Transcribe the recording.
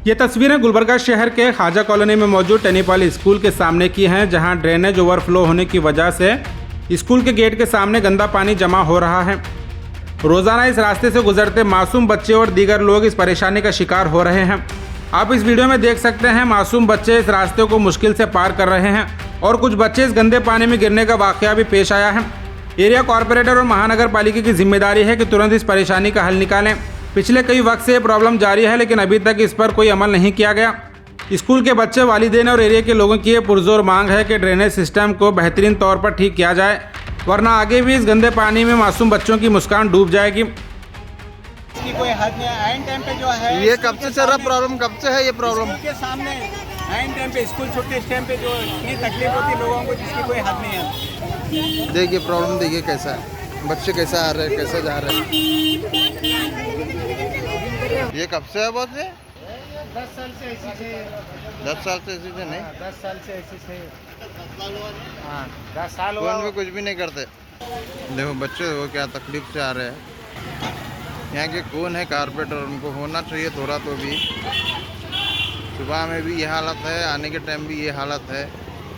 ये तस्वीरें गुलबर्गा शहर के खाजा कॉलोनी में मौजूद टेनीपाल स्कूल के सामने की हैं, जहां ड्रेनेज ओवरफ्लो होने की वजह से स्कूल के गेट के सामने गंदा पानी जमा हो रहा है। रोजाना इस रास्ते से गुजरते मासूम बच्चे और दीगर लोग इस परेशानी का शिकार हो रहे हैं। आप इस वीडियो में देख सकते हैं, मासूम बच्चे इस रास्ते को मुश्किल से पार कर रहे हैं और कुछ बच्चे इस गंदे पानी में गिरने का वाकया भी पेश आया है। एरिया कॉरपोरेटर और महानगर पालिका की जिम्मेदारी है कि तुरंत इस परेशानी का हल निकालें। पिछले कई वक्त से ये प्रॉब्लम जारी है, लेकिन अभी तक इस पर कोई अमल नहीं किया गया। स्कूल के बच्चे, वालिदैन और एरिया के लोगों की ये पुरजोर मांग है कि ड्रेनेज सिस्टम को बेहतरीन तौर पर ठीक किया जाए, वरना आगे भी इस गंदे पानी में मासूम बच्चों की मुस्कान डूब जाएगी। इसकी कोई हद नहीं है। आइन टाइम पे जो है, ये कब से चल रहा प्रॉब्लम? कब से है ये प्रॉब्लम? के सामने आइन टाइम पे स्कूल छुट्टी इस टाइम पे जो इतनी तकलीफ होती है लोगों को, जिसकी कोई हद नहीं है। देखिए प्रॉब्लम, देखिए कैसा है, बच्चे कैसे आ रहे हैं, कैसे जा रहे हैं। ये कब से है? बहुत से 10 साल से ऐसी से 10 साल से ऐसी से नहीं, 10 साल से ऐसी से 10 साल कौन हुआ। भी कुछ भी नहीं करते। देखो बच्चे वो क्या तकलीफ से आ रहे हैं। यहाँ के कौन है कारपेंटर, उनको होना चाहिए थोड़ा तो भी। सुबह में भी ये हालत है, आने के टाइम भी ये हालत है।